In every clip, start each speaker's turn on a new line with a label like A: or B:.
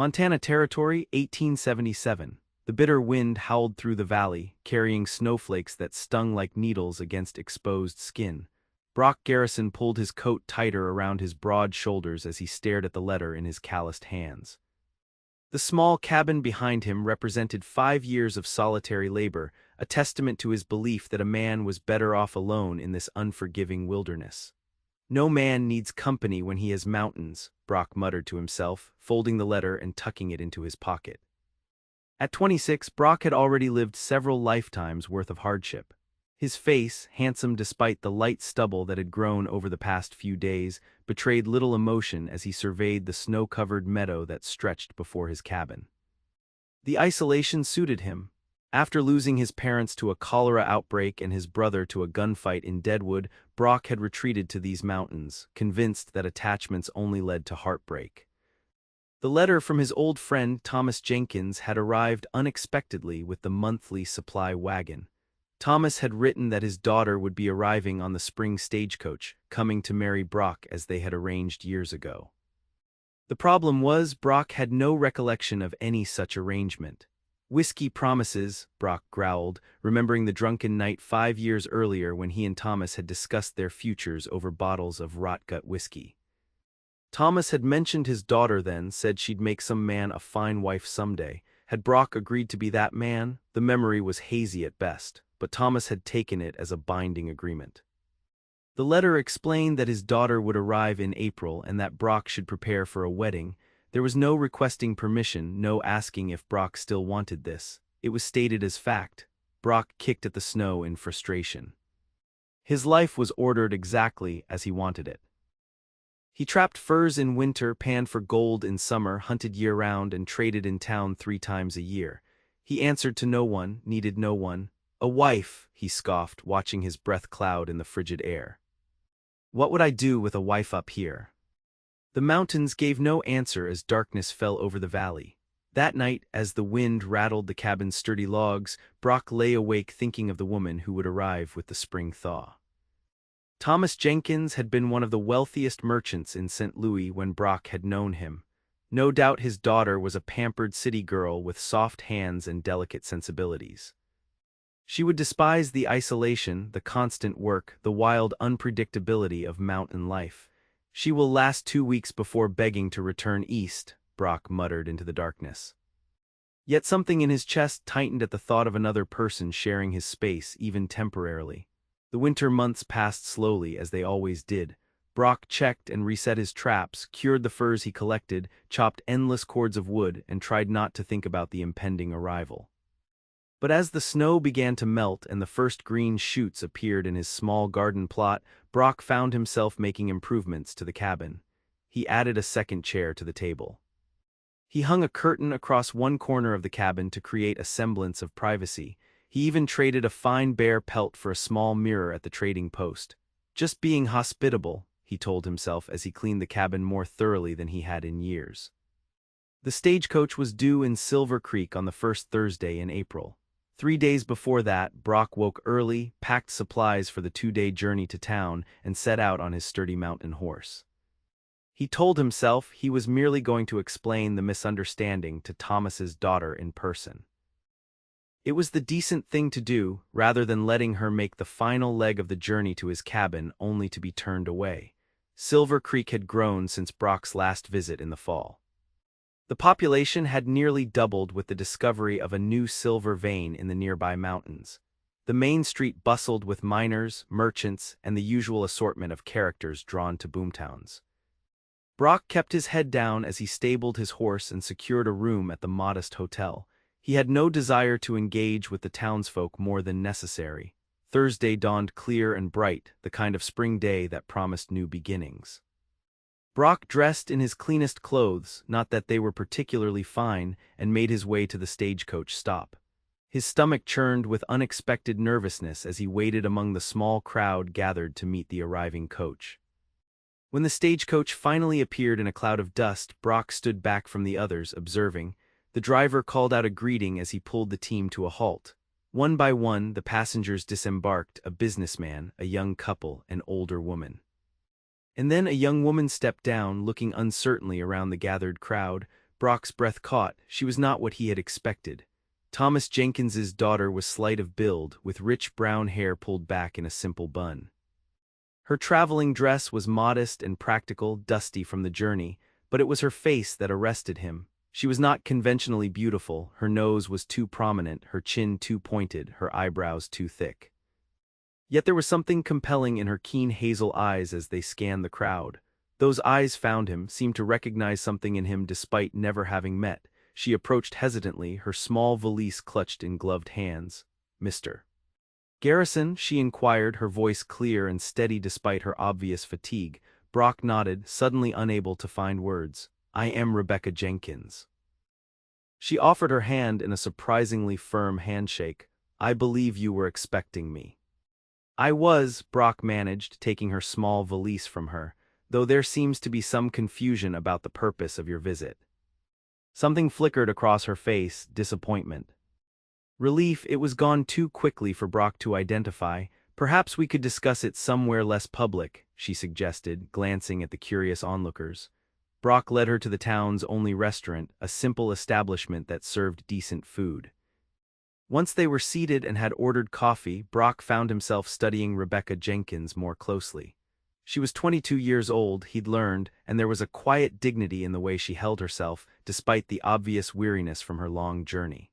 A: Montana Territory, 1877. The bitter wind howled through the valley, carrying snowflakes that stung like needles against exposed skin. Brock Garrison pulled his coat tighter around his broad shoulders as he stared at the letter in his calloused hands. The small cabin behind him represented 5 years of solitary labor, a testament to his belief that a man was better off alone in this unforgiving wilderness. "No man needs company when he has mountains," Brock muttered to himself, folding the letter and tucking it into his pocket. At 26, Brock had already lived several lifetimes worth of hardship. His face, handsome despite the light stubble that had grown over the past few days, betrayed little emotion as he surveyed the snow-covered meadow that stretched before his cabin. The isolation suited him. After losing his parents to a cholera outbreak and his brother to a gunfight in Deadwood, Brock had retreated to these mountains, convinced that attachments only led to heartbreak. The letter from his old friend Thomas Jenkins had arrived unexpectedly with the monthly supply wagon. Thomas had written that his daughter would be arriving on the spring stagecoach, coming to marry Brock as they had arranged years ago. The problem was Brock had no recollection of any such arrangement. "Whiskey promises," Brock growled, remembering the drunken night 5 years earlier when he and Thomas had discussed their futures over bottles of rot-gut whiskey. Thomas had mentioned his daughter then, said she'd make some man a fine wife someday. Had Brock agreed to be that man? The memory was hazy at best, but Thomas had taken it as a binding agreement. The letter explained that his daughter would arrive in April and that Brock should prepare for a wedding. There was no requesting permission, no asking if Brock still wanted this. It was stated as fact. Brock kicked at the snow in frustration. His life was ordered exactly as he wanted it. He trapped furs in winter, panned for gold in summer, hunted year-round, and traded in town 3 times a year. He answered to no one, needed no one. "A wife," he scoffed, watching his breath cloud in the frigid air. "What would I do with a wife up here?" The mountains gave no answer as darkness fell over the valley. That night, as the wind rattled the cabin's sturdy logs, Brock lay awake thinking of the woman who would arrive with the spring thaw. Thomas Jenkins had been one of the wealthiest merchants in St. Louis when Brock had known him. No doubt his daughter was a pampered city girl with soft hands and delicate sensibilities. She would despise the isolation, the constant work, the wild unpredictability of mountain life. "She will last 2 weeks before begging to return east," Brock muttered into the darkness. Yet something in his chest tightened at the thought of another person sharing his space, even temporarily. The winter months passed slowly, as they always did. Brock checked and reset his traps, cured the furs he collected, chopped endless cords of wood, and tried not to think about the impending arrival. But as the snow began to melt and the first green shoots appeared in his small garden plot, Brock found himself making improvements to the cabin. He added a second chair to the table. He hung a curtain across one corner of the cabin to create a semblance of privacy. He even traded a fine bear pelt for a small mirror at the trading post. "Just being hospitable," he told himself as he cleaned the cabin more thoroughly than he had in years. The stagecoach was due in Silver Creek on the first Thursday in April. 3 days before that, Brock woke early, packed supplies for the 2-day journey to town, and set out on his sturdy mountain horse. He told himself he was merely going to explain the misunderstanding to Thomas's daughter in person. It was the decent thing to do, rather than letting her make the final leg of the journey to his cabin only to be turned away. Silver Creek had grown since Brock's last visit in the fall. The population had nearly doubled with the discovery of a new silver vein in the nearby mountains. The main street bustled with miners, merchants, and the usual assortment of characters drawn to boomtowns. Brock kept his head down as he stabled his horse and secured a room at the modest hotel. He had no desire to engage with the townsfolk more than necessary. Thursday dawned clear and bright, the kind of spring day that promised new beginnings. Brock dressed in his cleanest clothes, not that they were particularly fine, and made his way to the stagecoach stop. His stomach churned with unexpected nervousness as he waited among the small crowd gathered to meet the arriving coach. When the stagecoach finally appeared in a cloud of dust, Brock stood back from the others, observing. The driver called out a greeting as he pulled the team to a halt. One by one, the passengers disembarked, a businessman, a young couple, an older woman. And then a young woman stepped down, looking uncertainly around the gathered crowd. Brock's breath caught. She was not what he had expected. Thomas Jenkins's daughter was slight of build, with rich brown hair pulled back in a simple bun. Her traveling dress was modest and practical, dusty from the journey, but it was her face that arrested him. She was not conventionally beautiful. Her nose was too prominent, her chin too pointed, her eyebrows too thick. Yet there was something compelling in her keen hazel eyes as they scanned the crowd. Those eyes found him, seemed to recognize something in him despite never having met. She approached hesitantly, her small valise clutched in gloved hands. "Mr. Garrison?" she inquired, her voice clear and steady despite her obvious fatigue. Brock nodded, suddenly unable to find words. "I am Rebecca Jenkins." She offered her hand in a surprisingly firm handshake. "I believe you were expecting me." "I was," Brock managed, taking her small valise from her, "though there seems to be some confusion about the purpose of your visit." Something flickered across her face, disappointment. Relief. It was gone too quickly for Brock to identify. "Perhaps we could discuss it somewhere less public," she suggested, glancing at the curious onlookers. Brock led her to the town's only restaurant, a simple establishment that served decent food. Once they were seated and had ordered coffee, Brock found himself studying Rebecca Jenkins more closely. She was 22 years old, he'd learned, and there was a quiet dignity in the way she held herself, despite the obvious weariness from her long journey.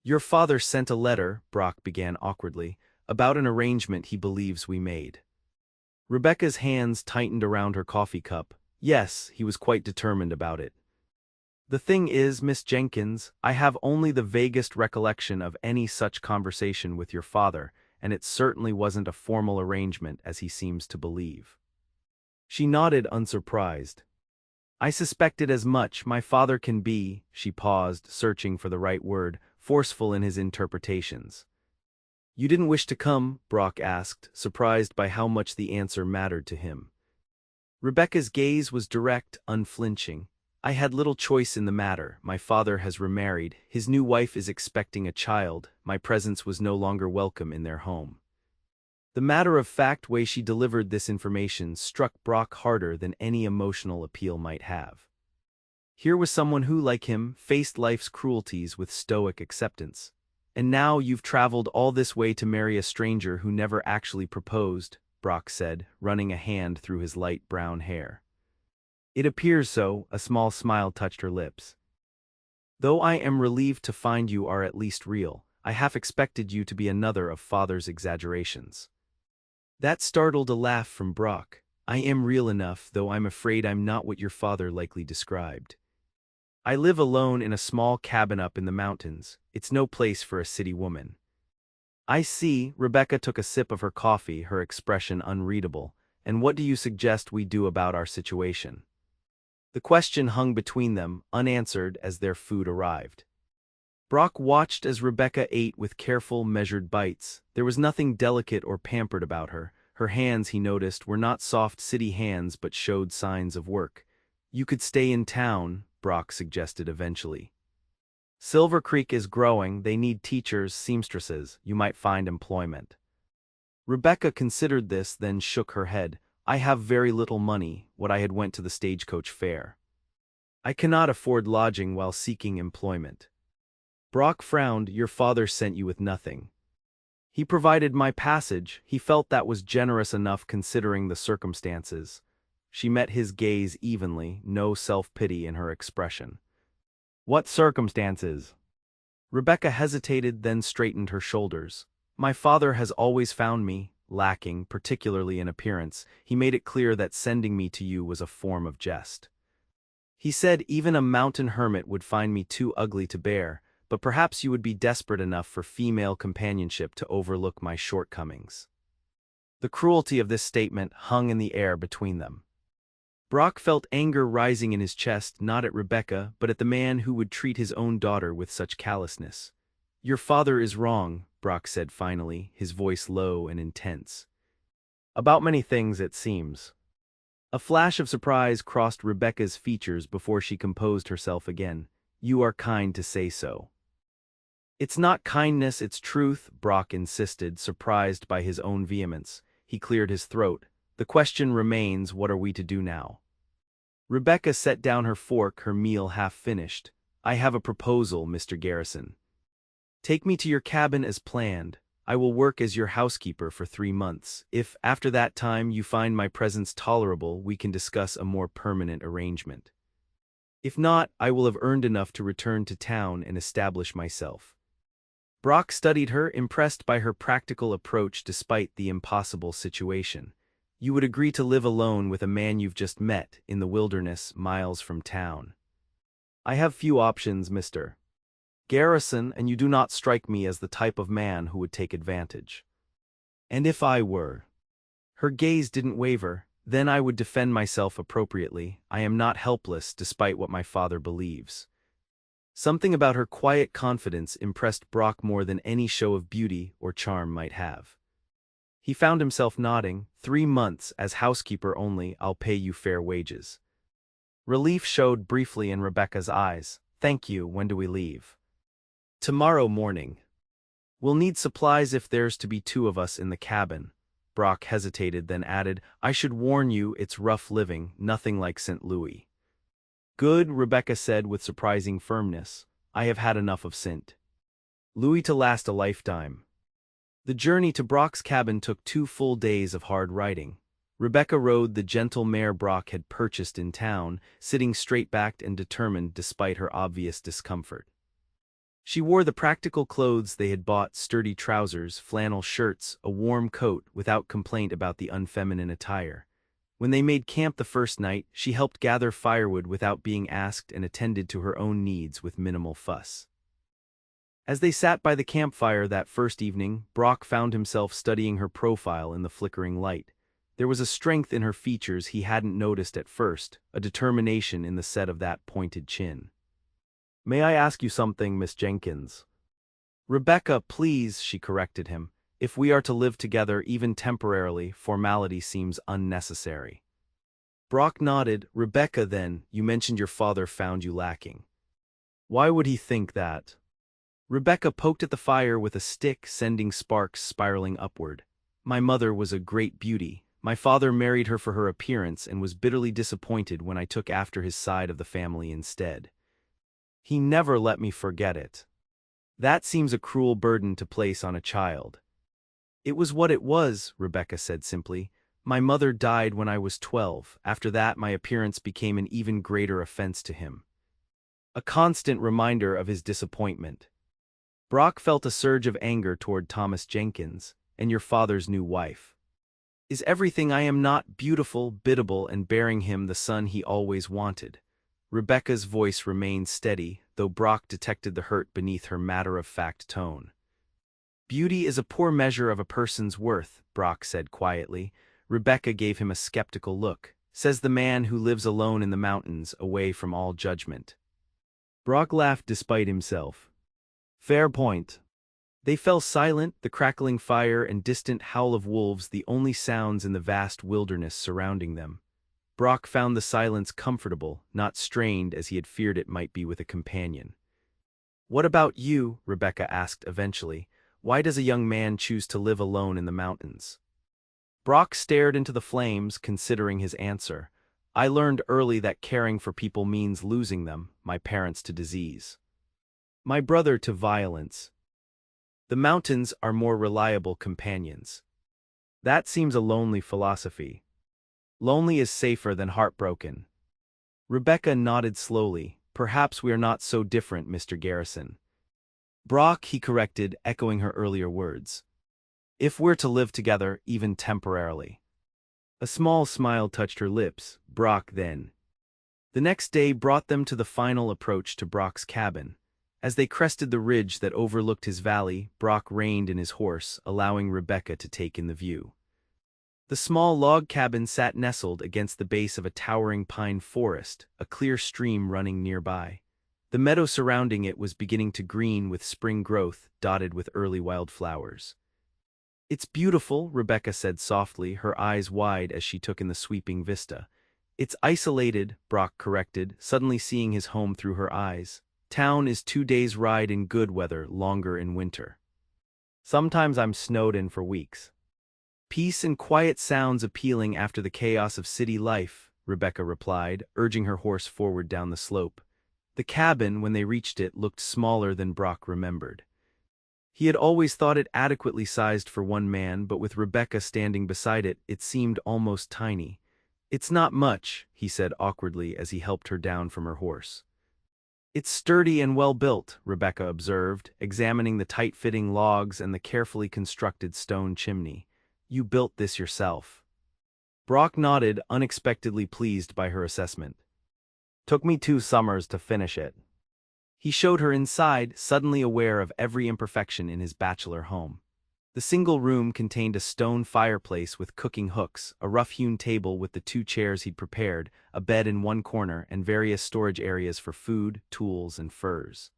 A: "Your father sent a letter," Brock began awkwardly, "about an arrangement he believes we made." Rebecca's hands tightened around her coffee cup. "Yes, he was quite determined about it. The thing is, Miss Jenkins, I have only the vaguest recollection of any such conversation with your father, and it certainly wasn't a formal arrangement as he seems to believe." She nodded, unsurprised. "I suspected as much. My father can be," she paused, searching for the right word, forceful in his interpretations. "You didn't wish to come?" Brock asked, surprised by how much the answer mattered to him. Rebecca's gaze was direct, unflinching. "I had little choice in the matter. My father has remarried. His new wife is expecting a child. My presence was no longer welcome in their home." The matter-of-fact way she delivered this information struck Brock harder than any emotional appeal might have. Here was someone who, like him, faced life's cruelties with stoic acceptance. "And now you've traveled all this way to marry a stranger who never actually proposed," Brock said, running a hand through his light brown hair. "It appears so." A small smile touched her lips. "Though I am relieved to find you are at least real. I half expected you to be another of father's exaggerations." That startled a laugh from Brock. "I am real enough, though I'm afraid I'm not what your father likely described. I live alone in a small cabin up in the mountains. It's no place for a city woman." "I see." Rebecca took a sip of her coffee, her expression unreadable. "And what do you suggest we do about our situation?" The question hung between them, unanswered as their food arrived. Brock watched as Rebecca ate with careful, measured bites. There was nothing delicate or pampered about her. Her hands, he noticed, were not soft city hands but showed signs of work. "You could stay in town," Brock suggested eventually. "Silver Creek is growing. They need teachers, seamstresses. You might find employment." Rebecca considered this, then shook her head. "I have very little money, what I had went to the stagecoach fare. I cannot afford lodging while seeking employment." Brock frowned. "Your father sent you with nothing." "He provided my passage." He felt that was generous enough considering the circumstances. She met his gaze evenly, no self-pity in her expression. "What circumstances?" Rebecca hesitated, then straightened her shoulders. "My father has always found me lacking, particularly in appearance. He made it clear that sending me to you was a form of jest. He said even a mountain hermit would find me too ugly to bear, but perhaps you would be desperate enough for female companionship to overlook my shortcomings." The cruelty of this statement hung in the air between them. Brock felt anger rising in his chest, not at Rebecca, but at the man who would treat his own daughter with such callousness. "Your father is wrong," Brock said finally, his voice low and intense. "About many things, it seems." A flash of surprise crossed Rebecca's features before she composed herself again. "You are kind to say so." "It's not kindness, it's truth," Brock insisted, surprised by his own vehemence. He cleared his throat. "The question remains, what are we to do now?" Rebecca set down her fork, her meal half finished. I have a proposal, Mr. Garrison. Take me to your cabin as planned. I will work as your housekeeper for 3 months. If, after that time, you find my presence tolerable, we can discuss a more permanent arrangement. If not, I will have earned enough to return to town and establish myself. Brock studied her, impressed by her practical approach despite the impossible situation. You would agree to live alone with a man you've just met in the wilderness miles from town. I have few options, Mr. Garrison, and you do not strike me as the type of man who would take advantage. And if I were? Her gaze didn't waver. Then I would defend myself appropriately. I am not helpless despite what my father believes. Something about her quiet confidence impressed Brock more than any show of beauty or charm might have. He found himself nodding. 3 months as housekeeper only, I'll pay you fair wages. Relief showed briefly in Rebecca's eyes. Thank you, when do we leave? Tomorrow morning. We'll need supplies if there's to be 2 of us in the cabin. Brock hesitated, then added, I should warn you, it's rough living, nothing like St. Louis. Good, Rebecca said with surprising firmness. I have had enough of St. Louis to last a lifetime. The journey to Brock's cabin took 2 full days of hard riding. Rebecca rode the gentle mare Brock had purchased in town, sitting straight-backed and determined despite her obvious discomfort. She wore the practical clothes they had bought, sturdy trousers, flannel shirts, a warm coat, without complaint about the unfeminine attire. When they made camp the first night, she helped gather firewood without being asked and attended to her own needs with minimal fuss. As they sat by the campfire that first evening, Brock found himself studying her profile in the flickering light. There was a strength in her features he hadn't noticed at first, a determination in the set of that pointed chin. May I ask you something, Miss Jenkins? Rebecca, please, she corrected him. If we are to live together, even temporarily, formality seems unnecessary. Brock nodded. Rebecca, then, you mentioned your father found you lacking. Why would he think that? Rebecca poked at the fire with a stick, sending sparks spiraling upward. My mother was a great beauty. My father married her for her appearance and was bitterly disappointed when I took after his side of the family instead. He never let me forget it. That seems a cruel burden to place on a child. It was what it was, Rebecca said simply. My mother died when I was 12. After that, my appearance became an even greater offense to him. A constant reminder of his disappointment. Brock felt a surge of anger toward Thomas Jenkins, and your father's new wife. Is everything I am not beautiful, biddable, and bearing him the son he always wanted? Rebecca's voice remained steady, though Brock detected the hurt beneath her matter-of-fact tone. Beauty is a poor measure of a person's worth, Brock said quietly. Rebecca gave him a skeptical look. Says the man who lives alone in the mountains, away from all judgment. Brock laughed despite himself. Fair point. They fell silent, the crackling fire and distant howl of wolves the only sounds in the vast wilderness surrounding them. Brock found the silence comfortable, not strained as he had feared it might be with a companion. What about you? Rebecca asked eventually. Why does a young man choose to live alone in the mountains? Brock stared into the flames, considering his answer. I learned early that caring for people means losing them, my parents to disease. My brother to violence. The mountains are more reliable companions. That seems a lonely philosophy. Lonely is safer than heartbroken. Rebecca nodded slowly. Perhaps we are not so different, Mr. Garrison. Brock, he corrected, echoing her earlier words. If we're to live together, even temporarily. A small smile touched her lips. Brock then. The next day brought them to the final approach to Brock's cabin. As they crested the ridge that overlooked his valley, Brock reined in his horse, allowing Rebecca to take in the view. The small log cabin sat nestled against the base of a towering pine forest, a clear stream running nearby. The meadow surrounding it was beginning to green with spring growth, dotted with early wildflowers. It's beautiful, Rebecca said softly, her eyes wide as she took in the sweeping vista. It's isolated, Brock corrected, suddenly seeing his home through her eyes. Town is 2 days' ride in good weather, longer in winter. Sometimes I'm snowed in for weeks. Peace and quiet sounds appealing after the chaos of city life, Rebecca replied, urging her horse forward down the slope. The cabin, when they reached it, looked smaller than Brock remembered. He had always thought it adequately sized for one man, but with Rebecca standing beside it, it seemed almost tiny. "It's not much," he said awkwardly as he helped her down from her horse. "It's sturdy and well built," Rebecca observed, examining the tight-fitting logs and the carefully constructed stone chimney. "You built this yourself." Brock nodded, unexpectedly pleased by her assessment. "Took me 2 summers to finish it." He showed her inside, suddenly aware of every imperfection in his bachelor home. The single room contained a stone fireplace with cooking hooks, a rough-hewn table with the 2 chairs he'd prepared, a bed in one corner, and various storage areas for food, tools, and furs.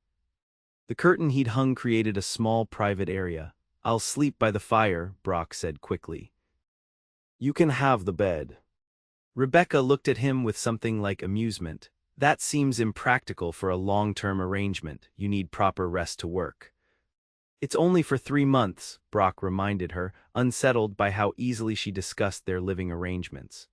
A: The curtain he'd hung created a small private area. "I'll sleep by the fire," Brock said quickly. "You can have the bed." Rebecca looked at him with something like amusement. "That seems impractical for a long-term arrangement. You need proper rest to work." "It's only for 3 months," Brock reminded her, unsettled by how easily she discussed their living arrangements.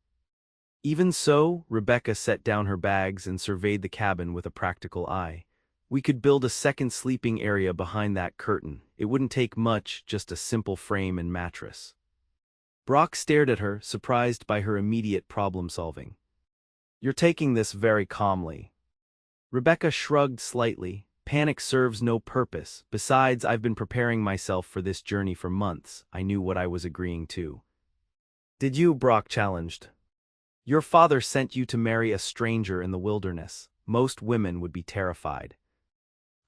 A: Even so, Rebecca set down her bags and surveyed the cabin with a practical eye. "We could build a second sleeping area behind that curtain. It wouldn't take much, just a simple frame and mattress." Brock stared at her, surprised by her immediate problem-solving. "You're taking this very calmly." Rebecca shrugged slightly. "Panic serves no purpose. Besides, I've been preparing myself for this journey for months. I knew what I was agreeing to." "Did you?" Brock challenged. "Your father sent you to marry a stranger in the wilderness. Most women would be terrified."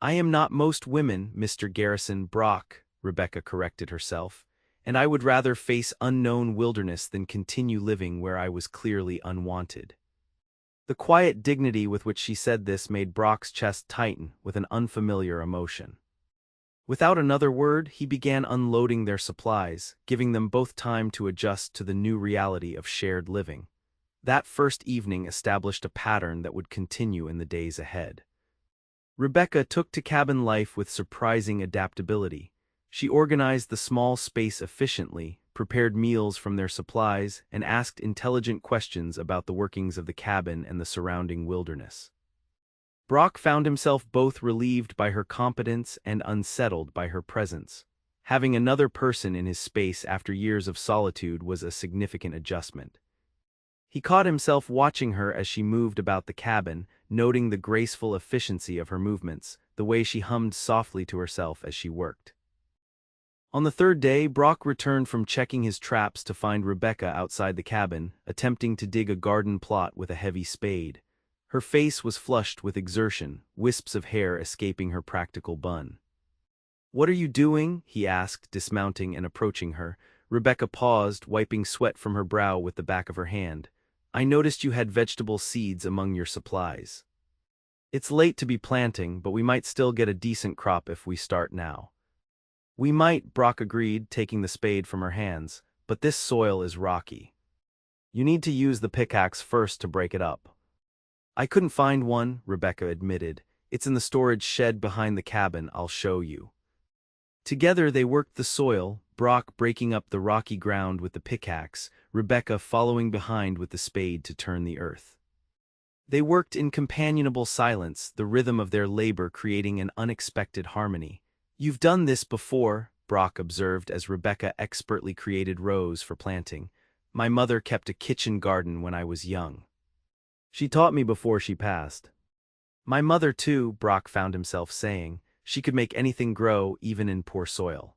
A: "I am not most women, Mr. Garrison." Brock, Rebecca corrected herself, "and I would rather face unknown wilderness than continue living where I was clearly unwanted." The quiet dignity with which she said this made Brock's chest tighten with an unfamiliar emotion. Without another word, he began unloading their supplies, giving them both time to adjust to the new reality of shared living. That first evening established a pattern that would continue in the days ahead. Rebecca took to cabin life with surprising adaptability. She organized the small space efficiently, prepared meals from their supplies, and asked intelligent questions about the workings of the cabin and the surrounding wilderness. Brock found himself both relieved by her competence and unsettled by her presence. Having another person in his space after years of solitude was a significant adjustment. He caught himself watching her as she moved about the cabin, noting the graceful efficiency of her movements, the way she hummed softly to herself as she worked. On the third day, Brock returned from checking his traps to find Rebecca outside the cabin, attempting to dig a garden plot with a heavy spade. Her face was flushed with exertion, wisps of hair escaping her practical bun. "What are you doing?" he asked, dismounting and approaching her. Rebecca paused, wiping sweat from her brow with the back of her hand. "I noticed you had vegetable seeds among your supplies." "It's late to be planting, but we might still get a decent crop if we start now." "We might," Brock agreed, taking the spade from her hands, "but this soil is rocky. You need to use the pickaxe first to break it up." "I couldn't find one," Rebecca admitted. "It's in the storage shed behind the cabin. I'll show you." Together they worked the soil, Brock breaking up the rocky ground with the pickaxe, Rebecca following behind with the spade to turn the earth. They worked in companionable silence, the rhythm of their labor creating an unexpected harmony. "You've done this before," Brock observed as Rebecca expertly created rows for planting. "My mother kept a kitchen garden when I was young. She taught me before she passed." "My mother too," Brock found himself saying. She could make anything grow, even in poor soil.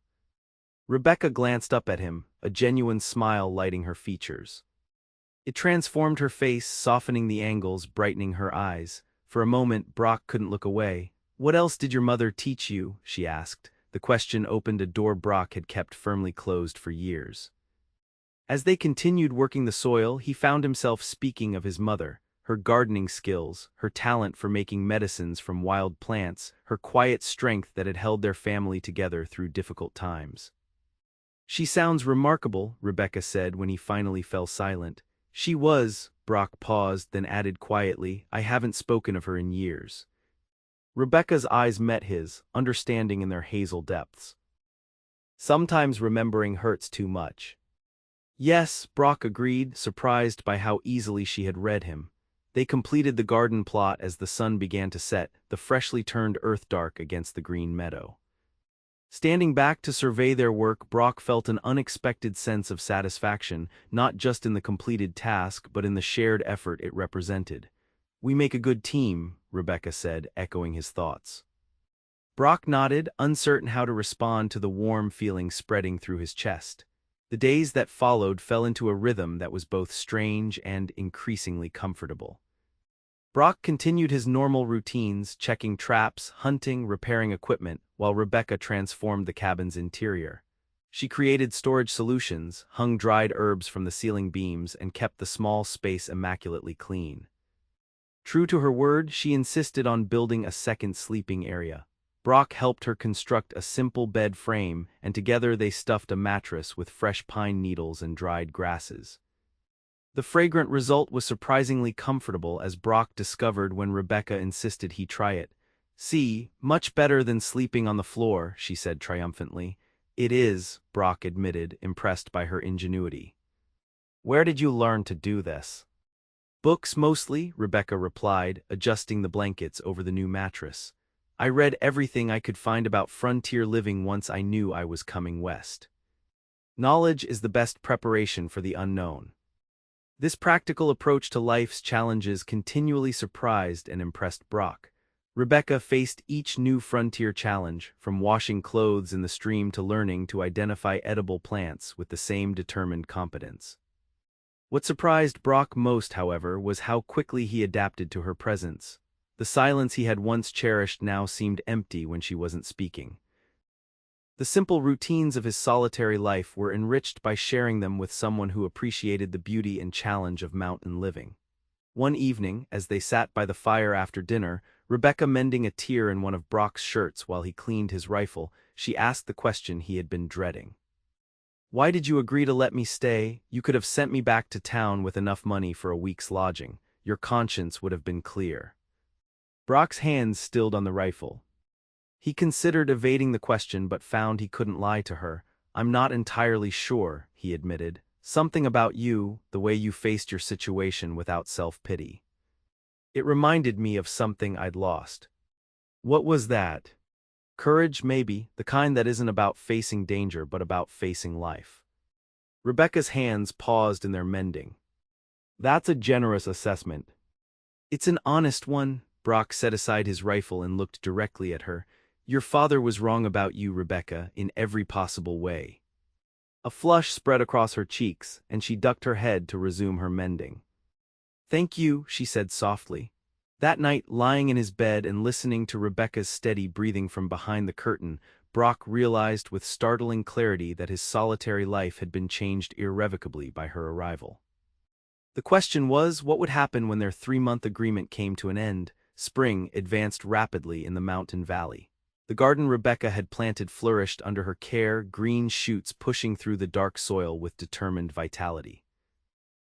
A: Rebecca glanced up at him, a genuine smile lighting her features. It transformed her face, softening the angles, brightening her eyes. For a moment, Brock couldn't look away. "What else did your mother teach you?" she asked. The question opened a door Brock had kept firmly closed for years. As they continued working the soil, he found himself speaking of his mother, her gardening skills, her talent for making medicines from wild plants, her quiet strength that had held their family together through difficult times. "She sounds remarkable," Rebecca said when he finally fell silent. "She was," Brock paused, then added quietly, "I haven't spoken of her in years." Rebecca's eyes met his, understanding in their hazel depths. "Sometimes remembering hurts too much." Yes, Brock agreed, surprised by how easily she had read him. They completed the garden plot as the sun began to set, the freshly turned earth dark against the green meadow. Standing back to survey their work, Brock felt an unexpected sense of satisfaction, not just in the completed task but in the shared effort it represented. "We make a good team," Rebecca said, echoing his thoughts. Brock nodded, uncertain how to respond to the warm feeling spreading through his chest. The days that followed fell into a rhythm that was both strange and increasingly comfortable. Brock continued his normal routines, checking traps, hunting, repairing equipment, while Rebecca transformed the cabin's interior. She created storage solutions, hung dried herbs from the ceiling beams, and kept the small space immaculately clean. True to her word, she insisted on building a second sleeping area. Brock helped her construct a simple bed frame, and together they stuffed a mattress with fresh pine needles and dried grasses. The fragrant result was surprisingly comfortable, as Brock discovered when Rebecca insisted he try it. "See, much better than sleeping on the floor," she said triumphantly. "It is," Brock admitted, impressed by her ingenuity. "Where did you learn to do this?" "Books mostly," Rebecca replied, adjusting the blankets over the new mattress. "I read everything I could find about frontier living once I knew I was coming west. Knowledge is the best preparation for the unknown." This practical approach to life's challenges continually surprised and impressed Brock. Rebecca faced each new frontier challenge, from washing clothes in the stream to learning to identify edible plants, with the same determined competence. What surprised Brock most, however, was how quickly he adapted to her presence. The silence he had once cherished now seemed empty when she wasn't speaking. The simple routines of his solitary life were enriched by sharing them with someone who appreciated the beauty and challenge of mountain living. One evening, as they sat by the fire after dinner, Rebecca mending a tear in one of Brock's shirts while he cleaned his rifle, she asked the question he had been dreading. "Why did you agree to let me stay? You could have sent me back to town with enough money for a week's lodging. Your conscience would have been clear." Brock's hands stilled on the rifle. He considered evading the question but found he couldn't lie to her. "I'm not entirely sure," he admitted. "Something about you, the way you faced your situation without self-pity. It reminded me of something I'd lost." "What was that?" "Courage, maybe, the kind that isn't about facing danger but about facing life." Rebecca's hands paused in their mending. "That's a generous assessment." "It's an honest one." Brock set aside his rifle and looked directly at her. "Your father was wrong about you, Rebecca, in every possible way." A flush spread across her cheeks, and she ducked her head to resume her mending. "Thank you," she said softly. That night, lying in his bed and listening to Rebecca's steady breathing from behind the curtain, Brock realized with startling clarity that his solitary life had been changed irrevocably by her arrival. The question was, what would happen when their 3-month agreement came to an end? Spring advanced rapidly in the mountain valley. The garden Rebecca had planted flourished under her care, green shoots pushing through the dark soil with determined vitality.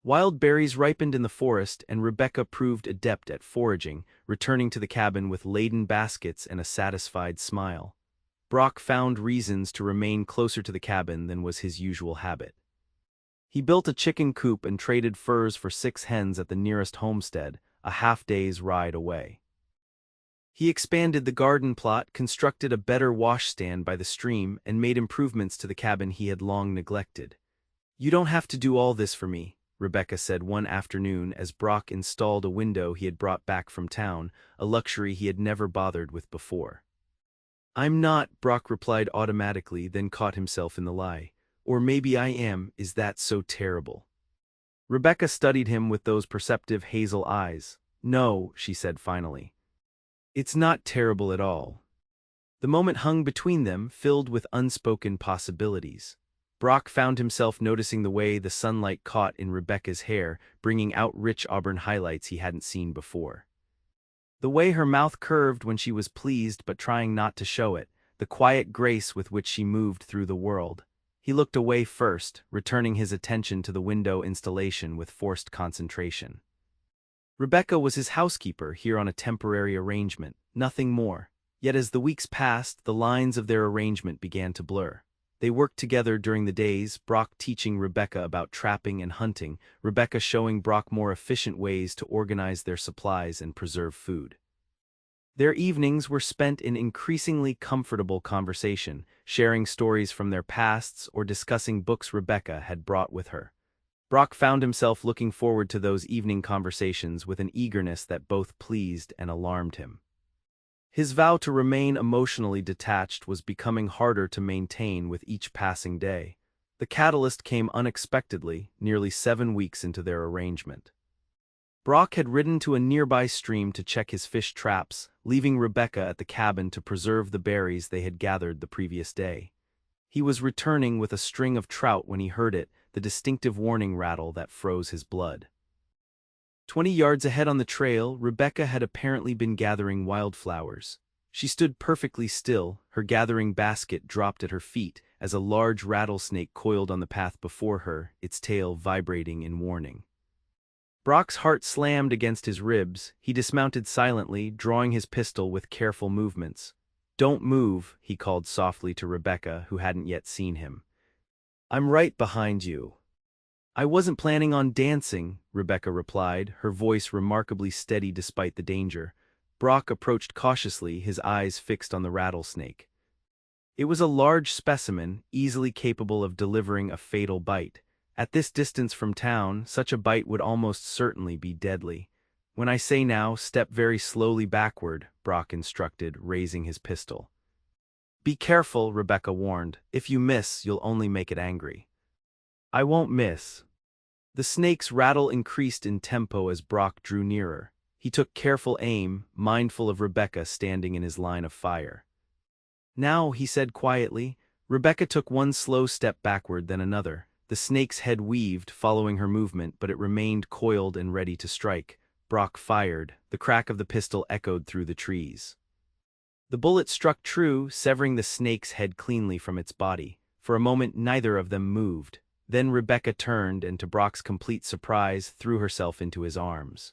A: Wild berries ripened in the forest, and Rebecca proved adept at foraging, returning to the cabin with laden baskets and a satisfied smile. Brock found reasons to remain closer to the cabin than was his usual habit. He built a chicken coop and traded furs for 6 hens at the nearest homestead, a half-day's ride away. He expanded the garden plot, constructed a better washstand by the stream, and made improvements to the cabin he had long neglected. "You don't have to do all this for me," Rebecca said one afternoon as Brock installed a window he had brought back from town, a luxury he had never bothered with before. "I'm not," Brock replied automatically, then caught himself in the lie. "Or maybe I am. Is that so terrible?" Rebecca studied him with those perceptive hazel eyes. "No," she said finally. "It's not terrible at all." The moment hung between them, filled with unspoken possibilities. Brock found himself noticing the way the sunlight caught in Rebecca's hair, bringing out rich auburn highlights he hadn't seen before. The way her mouth curved when she was pleased but trying not to show it, the quiet grace with which she moved through the world. He looked away first, returning his attention to the window installation with forced concentration. Rebecca was his housekeeper here on a temporary arrangement, nothing more. Yet as the weeks passed, the lines of their arrangement began to blur. They worked together during the days, Brock teaching Rebecca about trapping and hunting, Rebecca showing Brock more efficient ways to organize their supplies and preserve food. Their evenings were spent in increasingly comfortable conversation, sharing stories from their pasts or discussing books Rebecca had brought with her. Brock found himself looking forward to those evening conversations with an eagerness that both pleased and alarmed him. His vow to remain emotionally detached was becoming harder to maintain with each passing day. The catalyst came unexpectedly, nearly 7 weeks into their arrangement. Brock had ridden to a nearby stream to check his fish traps, leaving Rebecca at the cabin to preserve the berries they had gathered the previous day. He was returning with a string of trout when he heard it, the distinctive warning rattle that froze his blood. 20 yards ahead on the trail, Rebecca had apparently been gathering wildflowers. She stood perfectly still, her gathering basket dropped at her feet as a large rattlesnake coiled on the path before her, its tail vibrating in warning. Brock's heart slammed against his ribs. He dismounted silently, drawing his pistol with careful movements. "Don't move," he called softly to Rebecca, who hadn't yet seen him. "I'm right behind you." "I wasn't planning on dancing," Rebecca replied, her voice remarkably steady despite the danger. Brock approached cautiously, his eyes fixed on the rattlesnake. It was a large specimen, easily capable of delivering a fatal bite. At this distance from town, such a bite would almost certainly be deadly. "When I say now, step very slowly backward," Brock instructed, raising his pistol. "Be careful," Rebecca warned. "If you miss, you'll only make it angry." "I won't miss." The snake's rattle increased in tempo as Brock drew nearer. He took careful aim, mindful of Rebecca standing in his line of fire. "Now," he said quietly. Rebecca took one slow step backward, then another. The snake's head weaved, following her movement, but it remained coiled and ready to strike. Brock fired. The crack of the pistol echoed through the trees. The bullet struck true, severing the snake's head cleanly from its body. For a moment neither of them moved. Then Rebecca turned and, to Brock's complete surprise, threw herself into his arms.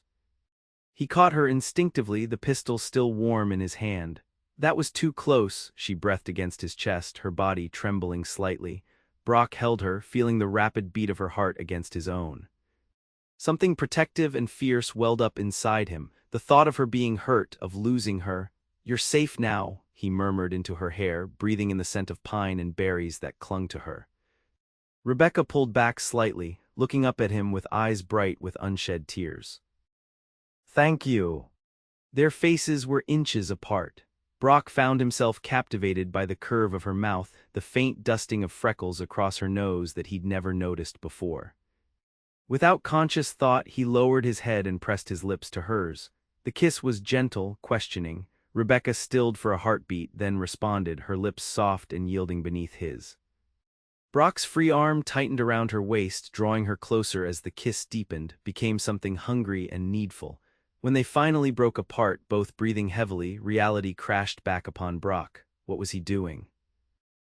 A: He caught her instinctively, the pistol still warm in his hand. "That was too close," she breathed against his chest, her body trembling slightly. Brock held her, feeling the rapid beat of her heart against his own. Something protective and fierce welled up inside him, the thought of her being hurt, of losing her. "You're safe now," he murmured into her hair, breathing in the scent of pine and berries that clung to her. Rebecca pulled back slightly, looking up at him with eyes bright with unshed tears. "Thank you." Their faces were inches apart. Brock found himself captivated by the curve of her mouth, the faint dusting of freckles across her nose that he'd never noticed before. Without conscious thought, he lowered his head and pressed his lips to hers. The kiss was gentle, questioning. Rebecca stilled for a heartbeat, then responded, her lips soft and yielding beneath his. Brock's free arm tightened around her waist, drawing her closer as the kiss deepened, became something hungry and needful. When they finally broke apart, both breathing heavily, reality crashed back upon Brock. What was he doing?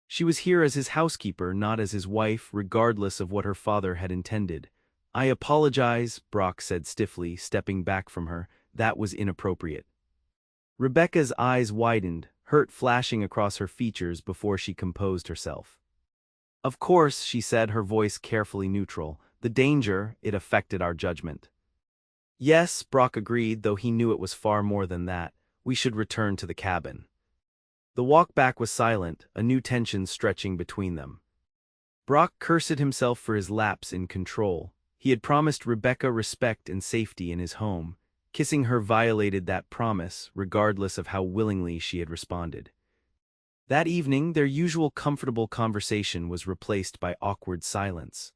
A: She was here as his housekeeper, not as his wife, regardless of what her father had intended. "I apologize," Brock said stiffly, stepping back from her. "That was inappropriate." Rebecca's eyes widened, hurt flashing across her features before she composed herself. "Of course," she said, her voice carefully neutral. "The danger, it affected our judgment." "Yes," Brock agreed, though he knew it was far more than that. "We should return to the cabin." The walk back was silent, a new tension stretching between them. Brock cursed himself for his lapse in control. He had promised Rebecca respect and safety in his home. Kissing her violated that promise, regardless of how willingly she had responded. That evening, their usual comfortable conversation was replaced by awkward silence.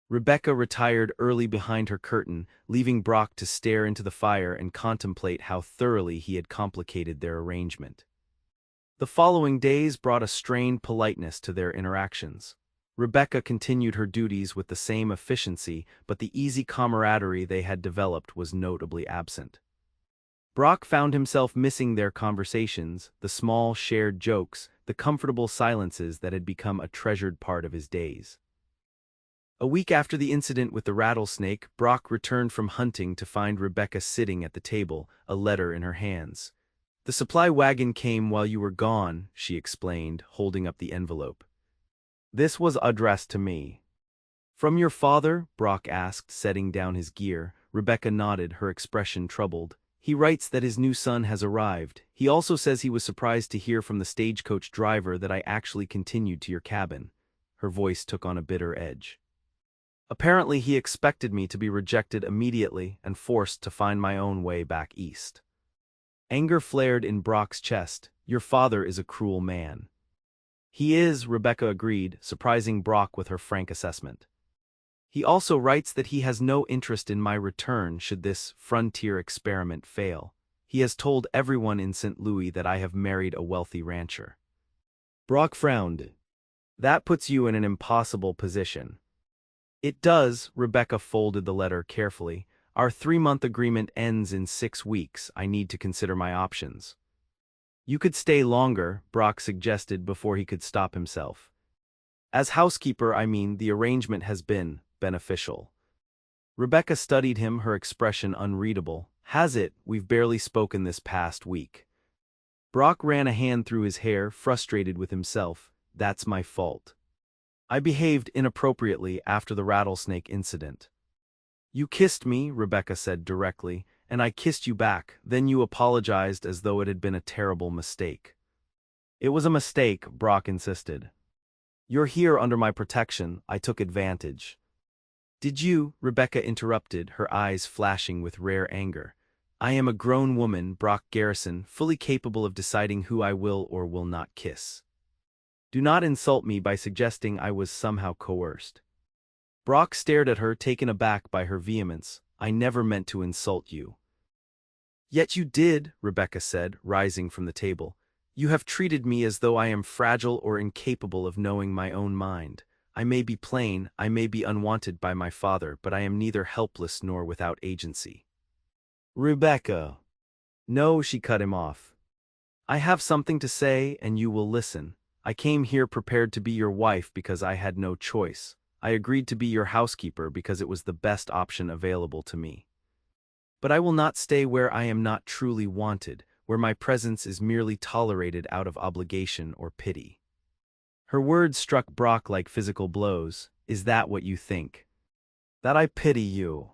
A: Rebecca retired early behind her curtain, leaving Brock to stare into the fire and contemplate how thoroughly he had complicated their arrangement. The following days brought a strained politeness to their interactions. Rebecca continued her duties with the same efficiency, but the easy camaraderie they had developed was notably absent. Brock found himself missing their conversations, the small shared jokes, the comfortable silences that had become a treasured part of his days. A week after the incident with the rattlesnake, Brock returned from hunting to find Rebecca sitting at the table, a letter in her hands. "The supply wagon came while you were gone," she explained, holding up the envelope. This was addressed to me. From your father? Brock asked, setting down his gear. Rebecca nodded, her expression troubled. He writes that his new son has arrived. He also says he was surprised to hear from the stagecoach driver that I actually continued to your cabin. Her voice took on a bitter edge. Apparently he expected me to be rejected immediately and forced to find my own way back east. Anger flared in Brock's chest. Your father is a cruel man. He is, Rebecca agreed, surprising Brock with her frank assessment. He also writes that he has no interest in my return should this frontier experiment fail. He has told everyone in St. Louis that I have married a wealthy rancher. Brock frowned. That puts you in an impossible position. It does, Rebecca folded the letter carefully. Our 3-month agreement ends in 6 weeks. I need to consider my options. You could stay longer, Brock suggested before he could stop himself. As housekeeper, I mean, the arrangement has been beneficial. Rebecca studied him, her expression unreadable. Has it? We've barely spoken this past week. Brock ran a hand through his hair, frustrated with himself. That's my fault. I behaved inappropriately after the rattlesnake incident. You kissed me, Rebecca said directly, and I kissed you back. Then you apologized as though it had been a terrible mistake. It was a mistake, Brock insisted. You're here under my protection. I took advantage. Did you? Rebecca interrupted, her eyes flashing with rare anger. I am a grown woman, Brock Garrison, fully capable of deciding who I will or will not kiss. Do not insult me by suggesting I was somehow coerced. Brock stared at her, taken aback by her vehemence. I never meant to insult you. Yet you did, Rebecca said, rising from the table. You have treated me as though I am fragile or incapable of knowing my own mind. I may be plain, I may be unwanted by my father, but I am neither helpless nor without agency. Rebecca. No, she cut him off. I have something to say, and you will listen. I came here prepared to be your wife because I had no choice. I agreed to be your housekeeper because it was the best option available to me. But I will not stay where I am not truly wanted, where my presence is merely tolerated out of obligation or pity. Her words struck Brock like physical blows. Is that what you think? That I pity you?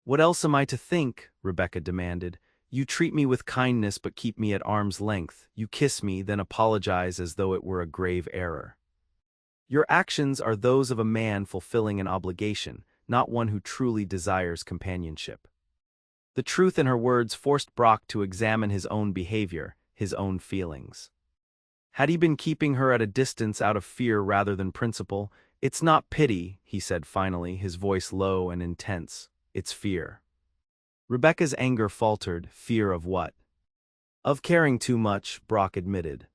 A: What else am I to think? Rebecca demanded. You treat me with kindness but keep me at arm's length. You kiss me, then apologize as though it were a grave error. Your actions are those of a man fulfilling an obligation, not one who truly desires companionship. The truth in her words forced Brock to examine his own behavior, his own feelings. Had he been keeping her at a distance out of fear rather than principle? It's not pity, he said finally, his voice low and intense. It's fear. Rebecca's anger faltered. Fear of what? Of caring too much, Brock admitted.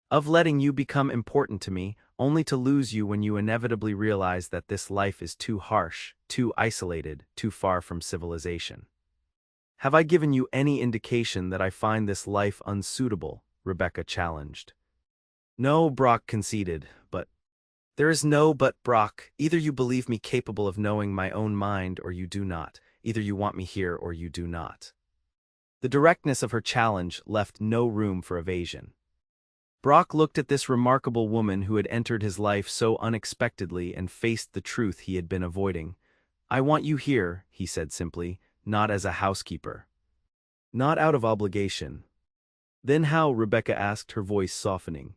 A: Of letting you become important to me, only to lose you when you inevitably realize that this life is too harsh, too isolated, too far from civilization. Have I given you any indication that I find this life unsuitable? Rebecca challenged. No, Brock conceded, but... There is no but, Brock. Either you believe me capable of knowing my own mind or you do not. Either you want me here or you do not. The directness of her challenge left no room for evasion. Brock looked at this remarkable woman who had entered his life so unexpectedly and faced the truth he had been avoiding. I want you here, he said simply, not as a housekeeper. Not out of obligation. Then how? Rebecca asked, her voice softening.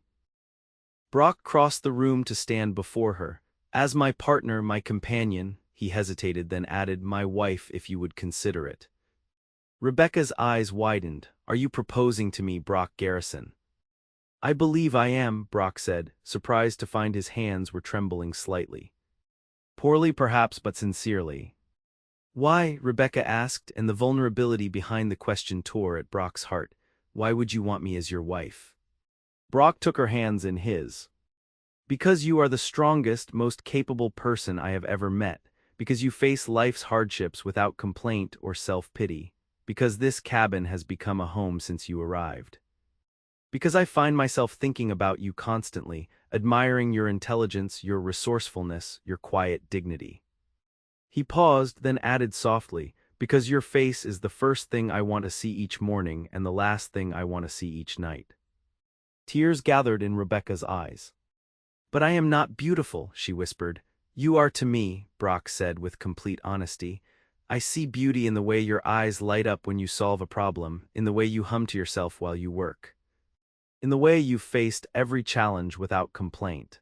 A: Brock crossed the room to stand before her. As my partner, my companion, he hesitated, then added, my wife if you would consider it. Rebecca's eyes widened. Are you proposing to me, Brock Garrison? I believe I am, Brock said, surprised to find his hands were trembling slightly. Poorly perhaps, but sincerely. Why? Rebecca asked, and the vulnerability behind the question tore at Brock's heart. Why would you want me as your wife? Brock took her hands in his. Because you are the strongest, most capable person I have ever met. Because you face life's hardships without complaint or self-pity. Because this cabin has become a home since you arrived. Because I find myself thinking about you constantly, admiring your intelligence, your resourcefulness, your quiet dignity. He paused, then added softly, because your face is the first thing I want to see each morning and the last thing I want to see each night. Tears gathered in Rebecca's eyes. But I am not beautiful, she whispered. You are to me, Brock said with complete honesty. I see beauty in the way your eyes light up when you solve a problem, in the way you hum to yourself while you work, in the way you've faced every challenge without complaint.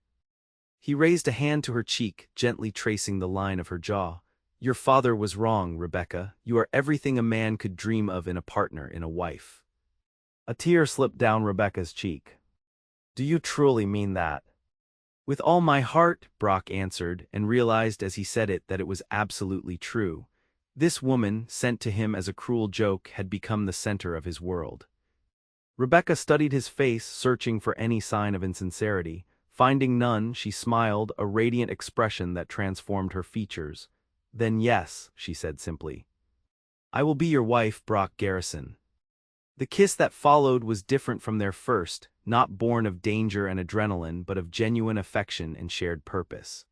A: He raised a hand to her cheek, gently tracing the line of her jaw. Your father was wrong, Rebecca. You are everything a man could dream of in a partner, in a wife. A tear slipped down Rebecca's cheek. Do you truly mean that? With all my heart, Brock answered, and realized as he said it that it was absolutely true. This woman, sent to him as a cruel joke, had become the center of his world. Rebecca studied his face, searching for any sign of insincerity. Finding none, she smiled, a radiant expression that transformed her features. Then yes, she said simply. I will be your wife, Brock Garrison. The kiss that followed was different from their first, not born of danger and adrenaline, but of genuine affection and shared purpose.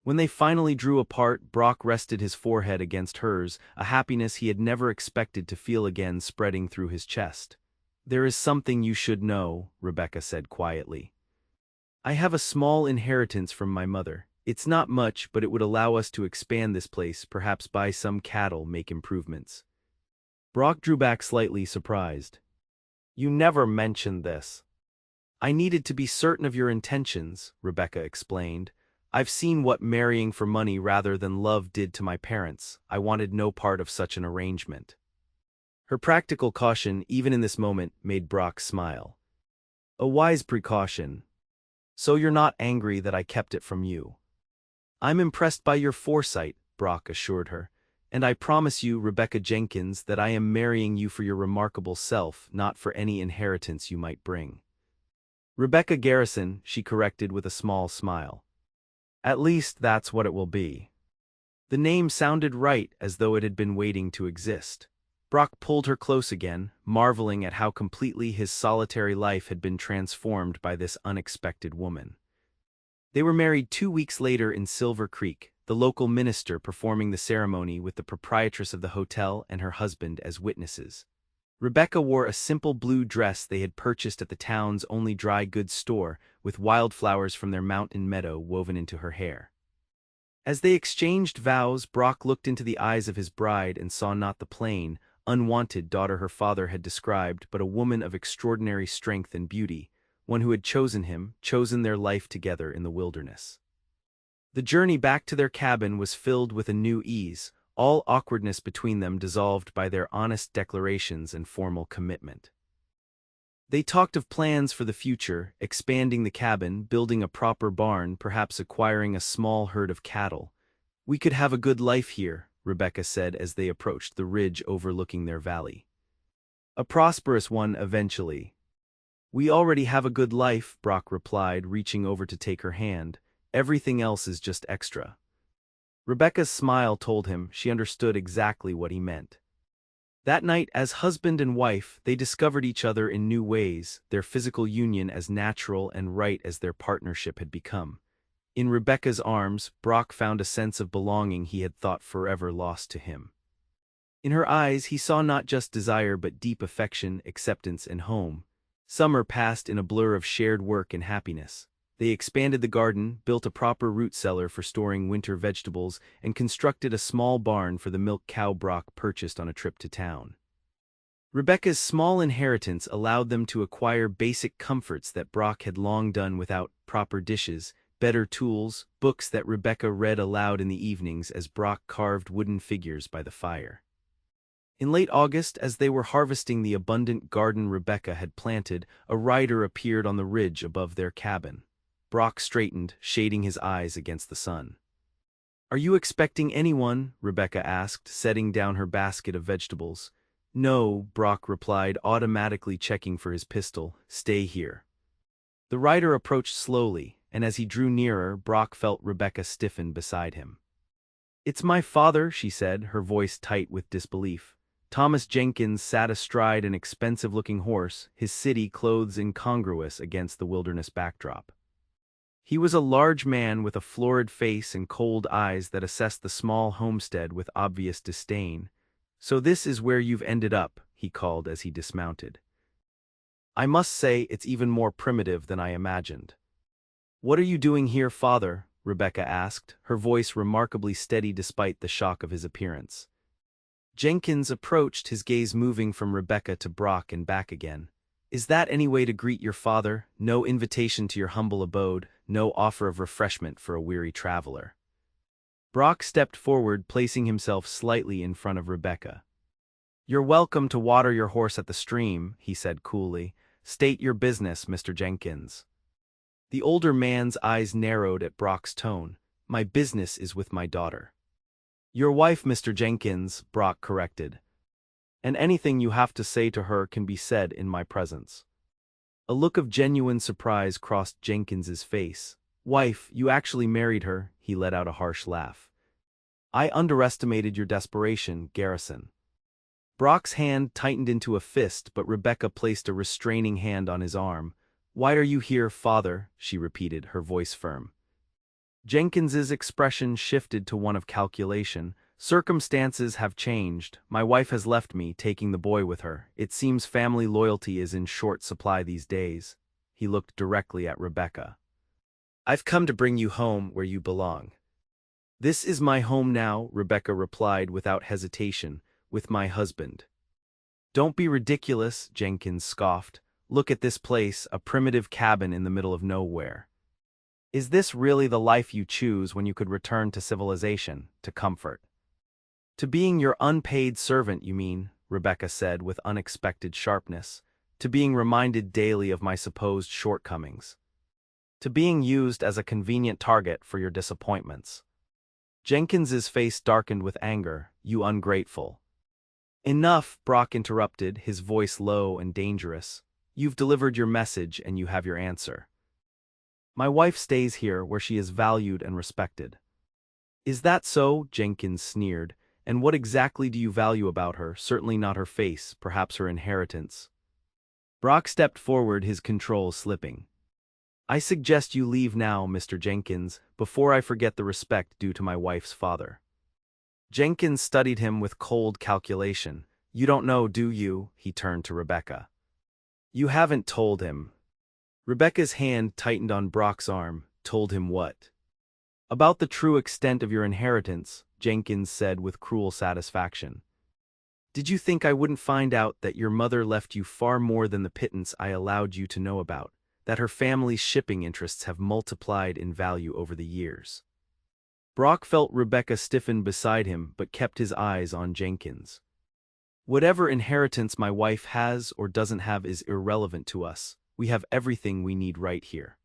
A: When they finally drew apart, Brock rested his forehead against hers, a happiness he had never expected to feel again spreading through his chest. There is something you should know, Rebecca said quietly. I have a small inheritance from my mother. It's not much, but it would allow us to expand this place, perhaps buy some cattle, make improvements. Brock drew back slightly, surprised. You never mentioned this. I needed to be certain of your intentions, Rebecca explained. I've seen what marrying for money rather than love did to my parents. I wanted no part of such an arrangement. Her practical caution, even in this moment, made Brock smile. A wise precaution. So you're not angry that I kept it from you? I'm impressed by your foresight, Brock assured her. And I promise you, Rebecca Jenkins, that I am marrying you for your remarkable self, not for any inheritance you might bring. Rebecca Garrison, she corrected with a small smile. At least that's what it will be. The name sounded right, as though it had been waiting to exist. Brock pulled her close again, marveling at how completely his solitary life had been transformed by this unexpected woman. They were married 2 weeks later in Silver Creek, the local minister performing the ceremony with the proprietress of the hotel and her husband as witnesses. Rebecca wore a simple blue dress they had purchased at the town's only dry goods store, with wildflowers from their mountain meadow woven into her hair. As they exchanged vows, Brock looked into the eyes of his bride and saw not the plain, unwanted daughter her father had described, but a woman of extraordinary strength and beauty, one who had chosen him, chosen their life together in the wilderness. The journey back to their cabin was filled with a new ease, all awkwardness between them dissolved by their honest declarations and formal commitment. They talked of plans for the future, expanding the cabin, building a proper barn, perhaps acquiring a small herd of cattle. We could have a good life here, Rebecca said as they approached the ridge overlooking their valley. A prosperous one eventually. We already have a good life, Brock replied, reaching over to take her hand. Everything else is just extra. Rebecca's smile told him she understood exactly what he meant. That night, as husband and wife, they discovered each other in new ways, their physical union as natural and right as their partnership had become. In Rebecca's arms, Brock found a sense of belonging he had thought forever lost to him. In her eyes, he saw not just desire but deep affection, acceptance, and home. Summer passed in a blur of shared work and happiness. They expanded the garden, built a proper root cellar for storing winter vegetables, and constructed a small barn for the milk cow Brock purchased on a trip to town. Rebecca's small inheritance allowed them to acquire basic comforts that Brock had long done without: proper dishes, better tools, books that Rebecca read aloud in the evenings as Brock carved wooden figures by the fire. In late August, as they were harvesting the abundant garden Rebecca had planted, a rider appeared on the ridge above their cabin. Brock straightened, shading his eyes against the sun. Are you expecting anyone? Rebecca asked, setting down her basket of vegetables. No, Brock replied, automatically checking for his pistol. Stay here. The rider approached slowly, and as he drew nearer, Brock felt Rebecca stiffen beside him. It's my father, she said, her voice tight with disbelief. Thomas Jenkins sat astride an expensive-looking horse, his city clothes incongruous against the wilderness backdrop. He was a large man with a florid face and cold eyes that assessed the small homestead with obvious disdain. So this is where you've ended up, he called as he dismounted. I must say it's even more primitive than I imagined. "What are you doing here, father?" Rebecca asked, her voice remarkably steady despite the shock of his appearance. Jenkins approached, his gaze moving from Rebecca to Brock and back again. "Is that any way to greet your father? No invitation to your humble abode, no offer of refreshment for a weary traveler." Brock stepped forward, placing himself slightly in front of Rebecca. "You're welcome to water your horse at the stream," he said coolly. "State your business, Mr. Jenkins." The older man's eyes narrowed at Brock's tone. "My business is with my daughter." "Your wife, Mr. Jenkins," Brock corrected. "And anything you have to say to her can be said in my presence." A look of genuine surprise crossed Jenkins's face. "Wife, you actually married her?" He let out a harsh laugh. "I underestimated your desperation, Garrison." Brock's hand tightened into a fist, but Rebecca placed a restraining hand on his arm. "Why are you here, father?" she repeated, her voice firm. Jenkins's expression shifted to one of calculation. "Circumstances have changed. My wife has left me, taking the boy with her. It seems family loyalty is in short supply these days." He looked directly at Rebecca. "I've come to bring you home where you belong." "This is my home now," Rebecca replied without hesitation, "with my husband." "Don't be ridiculous," Jenkins scoffed. "Look at this place, a primitive cabin in the middle of nowhere. Is this really the life you choose when you could return to civilization, to comfort?" "To being your unpaid servant, you mean," Rebecca said with unexpected sharpness. "To being reminded daily of my supposed shortcomings. To being used as a convenient target for your disappointments." Jenkins's face darkened with anger. "You ungrateful." "Enough," Brock interrupted, his voice low and dangerous. "You've delivered your message and you have your answer. My wife stays here where she is valued and respected." "Is that so?" Jenkins sneered. "And what exactly do you value about her? Certainly not her face, perhaps her inheritance." Brock stepped forward, his control slipping. "I suggest you leave now, Mr. Jenkins, before I forget the respect due to my wife's father." Jenkins studied him with cold calculation. "You don't know, do you?" He turned to Rebecca. "You haven't told him." Rebecca's hand tightened on Brock's arm. "Told him what?" "About the true extent of your inheritance," Jenkins said with cruel satisfaction. "Did you think I wouldn't find out that your mother left you far more than the pittance I allowed you to know about, that her family's shipping interests have multiplied in value over the years?" Brock felt Rebecca stiffen beside him but kept his eyes on Jenkins. "Whatever inheritance my wife has or doesn't have is irrelevant to us. We have everything we need right here."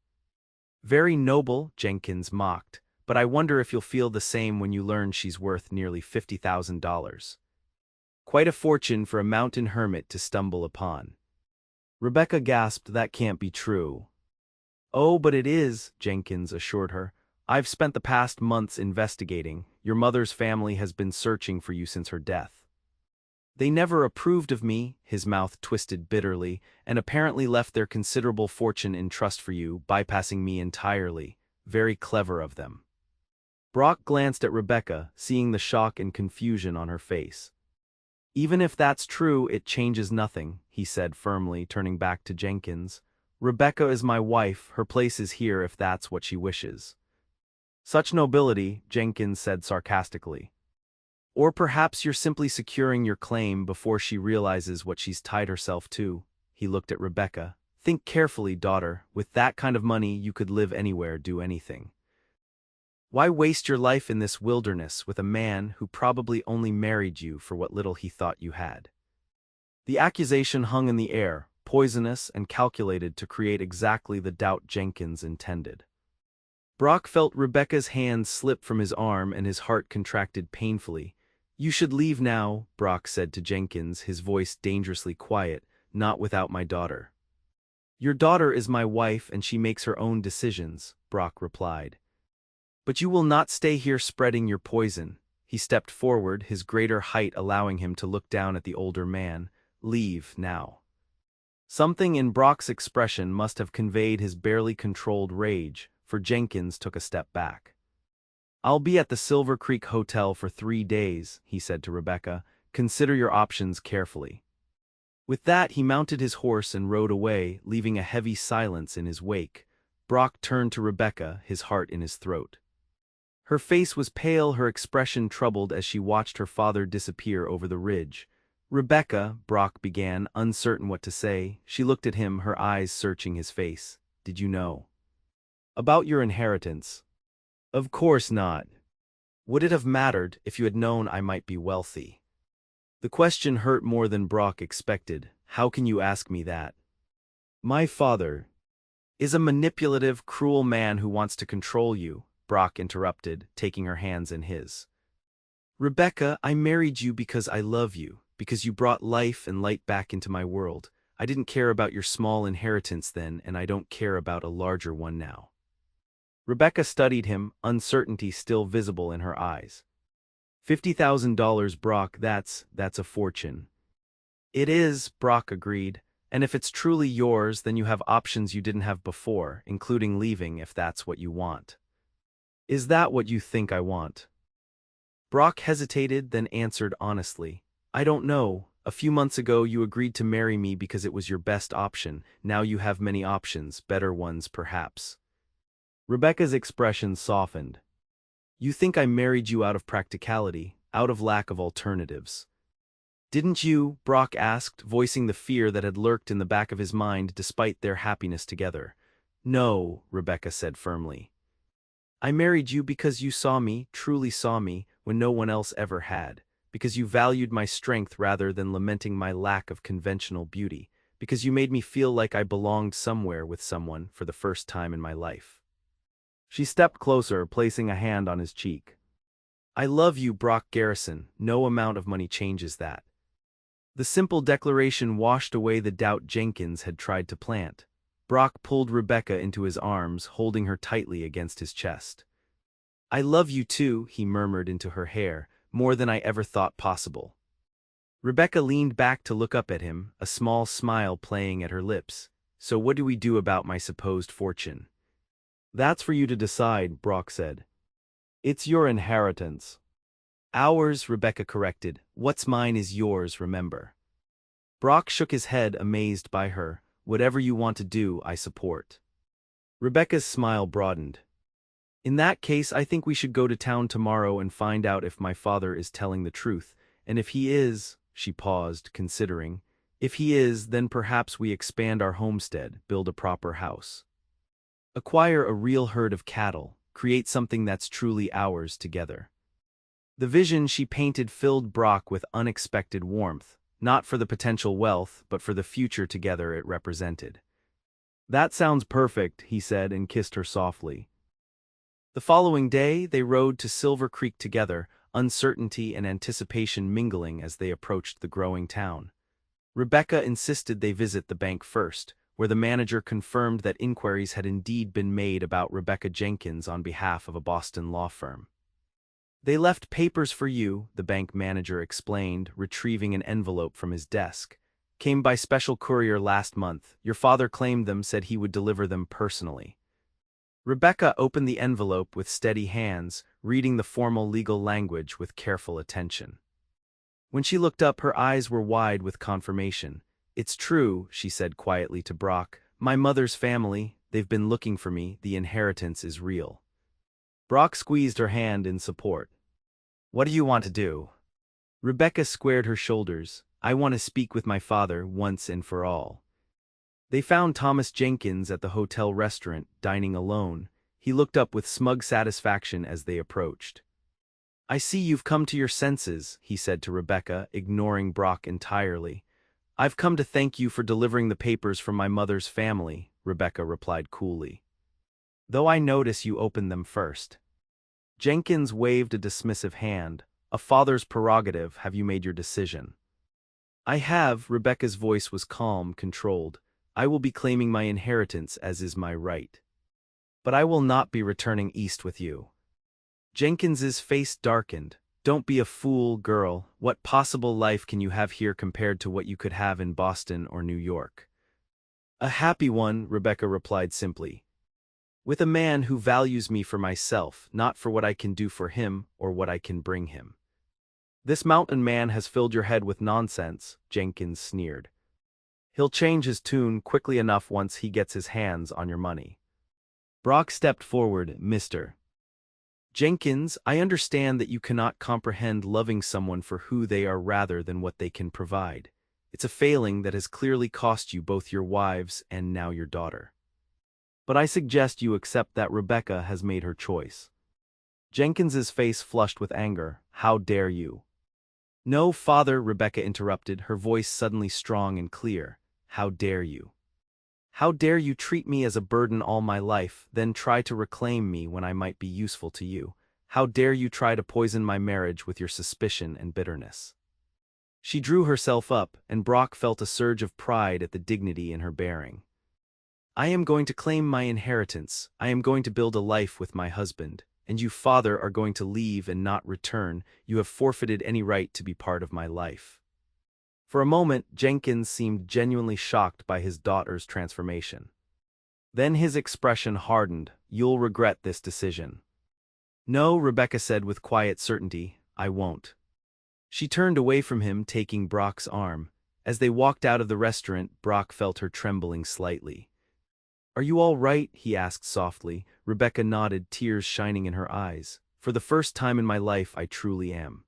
A: "Very noble," Jenkins mocked, "but I wonder if you'll feel the same when you learn she's worth nearly $50,000. Quite a fortune for a mountain hermit to stumble upon." Rebecca gasped. "That can't be true." "Oh, but it is," Jenkins assured her. "I've spent the past months investigating. Your mother's family has been searching for you since her death. They never approved of me," his mouth twisted bitterly, "and apparently left their considerable fortune in trust for you, bypassing me entirely. Very clever of them." Brock glanced at Rebecca, seeing the shock and confusion on her face. "Even if that's true, it changes nothing," he said firmly, turning back to Jenkins. "Rebecca is my wife, her place is here if that's what she wishes." "Such nobility," Jenkins said sarcastically. "Or perhaps you're simply securing your claim before she realizes what she's tied herself to." He looked at Rebecca. "Think carefully, daughter. With that kind of money, you could live anywhere, do anything. Why waste your life in this wilderness with a man who probably only married you for what little he thought you had?" The accusation hung in the air, poisonous and calculated to create exactly the doubt Jenkins intended. Brock felt Rebecca's hand slip from his arm and his heart contracted painfully. "You should leave now," Brock said to Jenkins, his voice dangerously quiet, "not without my daughter." "Your daughter is my wife and she makes her own decisions," Brock replied. "But you will not stay here spreading your poison." He stepped forward, his greater height allowing him to look down at the older man. "Leave, now." Something in Brock's expression must have conveyed his barely controlled rage, for Jenkins took a step back. "I'll be at the Silver Creek Hotel for 3 days," he said to Rebecca. "Consider your options carefully." With that, he mounted his horse and rode away, leaving a heavy silence in his wake. Brock turned to Rebecca, his heart in his throat. Her face was pale, her expression troubled as she watched her father disappear over the ridge. "Rebecca," Brock began, uncertain what to say. She looked at him, her eyes searching his face. "Did you know about your inheritance?" "Of course not. Would it have mattered if you had known I might be wealthy?" The question hurt more than Brock expected. "How can you ask me that?" "My father is a manipulative, cruel man who wants to control you," Brock interrupted, taking her hands in his. "Rebecca, I married you because I love you, because you brought life and light back into my world. I didn't care about your small inheritance then, and I don't care about a larger one now." Rebecca studied him, uncertainty still visible in her eyes. $50,000, Brock, that's a fortune." "It is," Brock agreed, "and if it's truly yours, then you have options you didn't have before, including leaving if that's what you want." "Is that what you think I want?" Brock hesitated, then answered honestly. "I don't know. A few months ago you agreed to marry me because it was your best option. Now you have many options, better ones perhaps." Rebecca's expression softened. "You think I married you out of practicality, out of lack of alternatives." "Didn't you?" Brock asked, voicing the fear that had lurked in the back of his mind despite their happiness together. "No," Rebecca said firmly. "I married you because you saw me, truly saw me, when no one else ever had, because you valued my strength rather than lamenting my lack of conventional beauty, because you made me feel like I belonged somewhere with someone for the first time in my life." She stepped closer, placing a hand on his cheek. "I love you, Brock Garrison. No amount of money changes that." The simple declaration washed away the doubt Jenkins had tried to plant. Brock pulled Rebecca into his arms, holding her tightly against his chest. "I love you too," he murmured into her hair, "more than I ever thought possible." Rebecca leaned back to look up at him, a small smile playing at her lips. "So what do we do about my supposed fortune?" "That's for you to decide," Brock said. "It's your inheritance." "Ours," Rebecca corrected. "What's mine is yours, remember." Brock shook his head, amazed by her. "Whatever you want to do, I support." Rebecca's smile broadened. "In that case, I think we should go to town tomorrow and find out if my father is telling the truth, and if he is," she paused, considering, "if he is, then perhaps we expand our homestead, build a proper house. Acquire a real herd of cattle, create something that's truly ours together." The vision she painted filled Brock with unexpected warmth, not for the potential wealth, but for the future together it represented. "That sounds perfect," he said and kissed her softly. The following day, they rode to Silver Creek together, uncertainty and anticipation mingling as they approached the growing town. Rebecca insisted they visit the bank first, where the manager confirmed that inquiries had indeed been made about Rebecca Jenkins on behalf of a Boston law firm. "They left papers for you," the bank manager explained, retrieving an envelope from his desk. "Came by special courier last month. Your father claimed them, said he would deliver them personally." Rebecca opened the envelope with steady hands, reading the formal legal language with careful attention. When she looked up, her eyes were wide with confirmation. "It's true," she said quietly to Brock. "My mother's family, they've been looking for me, the inheritance is real." Brock squeezed her hand in support. "What do you want to do?" Rebecca squared her shoulders. "I want to speak with my father once and for all." They found Thomas Jenkins at the hotel restaurant, dining alone. He looked up with smug satisfaction as they approached. "I see you've come to your senses," he said to Rebecca, ignoring Brock entirely. "I've come to thank you for delivering the papers from my mother's family," Rebecca replied coolly. "Though I notice you opened them first." Jenkins waved a dismissive hand. "A father's prerogative. Have you made your decision?" "I have." Rebecca's voice was calm, controlled. "I will be claiming my inheritance as is my right. But I will not be returning east with you." Jenkins's face darkened. "Don't be a fool, girl. What possible life can you have here compared to what you could have in Boston or New York?" "A happy one," Rebecca replied simply. "With a man who values me for myself, not for what I can do for him or what I can bring him." "This mountain man has filled your head with nonsense," Jenkins sneered. "He'll change his tune quickly enough once he gets his hands on your money." Brock stepped forward. Mr. Jenkins, I understand that you cannot comprehend loving someone for who they are rather than what they can provide. It's a failing that has clearly cost you both your wives and now your daughter. But I suggest you accept that Rebecca has made her choice. Jenkins's face flushed with anger. How dare you? No, father, Rebecca interrupted, her voice suddenly strong and clear. How dare you? How dare you treat me as a burden all my life, then try to reclaim me when I might be useful to you? How dare you try to poison my marriage with your suspicion and bitterness? She drew herself up, and Brock felt a surge of pride at the dignity in her bearing. I am going to claim my inheritance. I am going to build a life with my husband, and you, father, are going to leave and not return. You have forfeited any right to be part of my life. For a moment, Jenkins seemed genuinely shocked by his daughter's transformation. Then his expression hardened. You'll regret this decision. No, Rebecca said with quiet certainty, I won't. She turned away from him, taking Brock's arm. As they walked out of the restaurant, Brock felt her trembling slightly. Are you all right? He asked softly. Rebecca nodded, tears shining in her eyes. For the first time in my life, I truly am.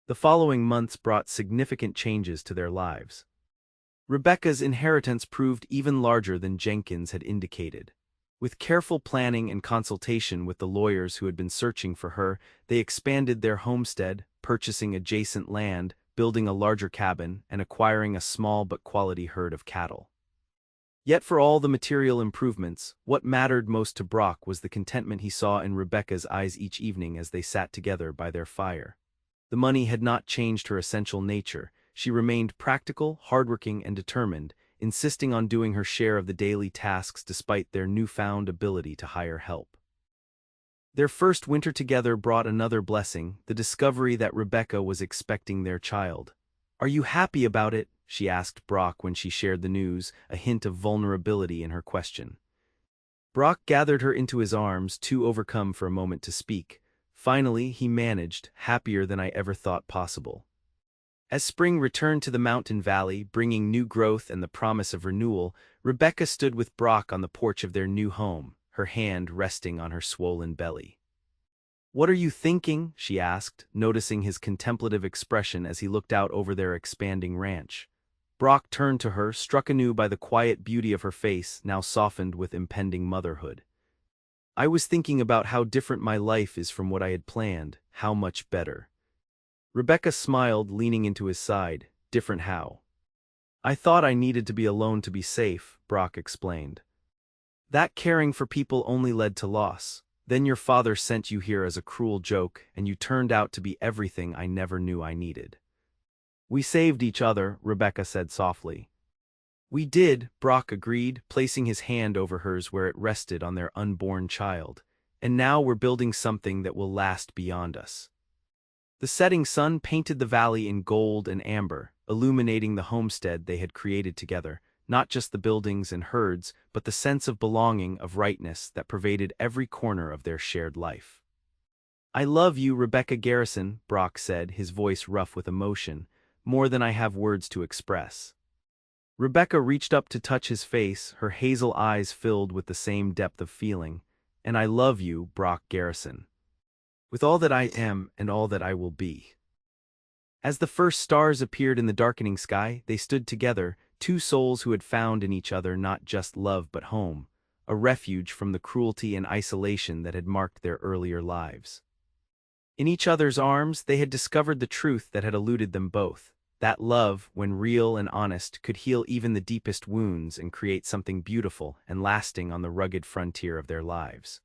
A: The following months brought significant changes to their lives. Rebecca's inheritance proved even larger than Jenkins had indicated. With careful planning and consultation with the lawyers who had been searching for her, they expanded their homestead, purchasing adjacent land, building a larger cabin, and acquiring a small but quality herd of cattle. Yet for all the material improvements, what mattered most to Brock was the contentment he saw in Rebecca's eyes each evening as they sat together by their fire. The money had not changed her essential nature. She remained practical, hardworking, and determined, insisting on doing her share of the daily tasks despite their newfound ability to hire help. Their first winter together brought another blessing, the discovery that Rebecca was expecting their child. Are you happy about it? She asked Brock when she shared the news, a hint of vulnerability in her question. Brock gathered her into his arms, too overcome for a moment to speak. Finally, he managed, happier than I ever thought possible. As spring returned to the mountain valley, bringing new growth and the promise of renewal, Rebecca stood with Brock on the porch of their new home, her hand resting on her swollen belly. What are you thinking? She asked, noticing his contemplative expression as he looked out over their expanding ranch. Brock turned to her, struck anew by the quiet beauty of her face, now softened with impending motherhood. I was thinking about how different my life is from what I had planned, how much better. Rebecca smiled, leaning into his side. Different how? I thought I needed to be alone to be safe, Brock explained. That caring for people only led to loss. Then your father sent you here as a cruel joke, and you turned out to be everything I never knew I needed. We saved each other, Rebecca said softly. We did, Brock agreed, placing his hand over hers where it rested on their unborn child. And now we're building something that will last beyond us. The setting sun painted the valley in gold and amber, illuminating the homestead they had created together, not just the buildings and herds, but the sense of belonging, of rightness that pervaded every corner of their shared life. I love you, Rebecca Garrison, Brock said, his voice rough with emotion, more than I have words to express. Rebecca reached up to touch his face, her hazel eyes filled with the same depth of feeling. And I love you, Brock Garrison. With all that I am and all that I will be. As the first stars appeared in the darkening sky, they stood together, two souls who had found in each other not just love but home, a refuge from the cruelty and isolation that had marked their earlier lives. In each other's arms, they had discovered the truth that had eluded them both. That love, when real and honest, could heal even the deepest wounds and create something beautiful and lasting on the rugged frontier of their lives.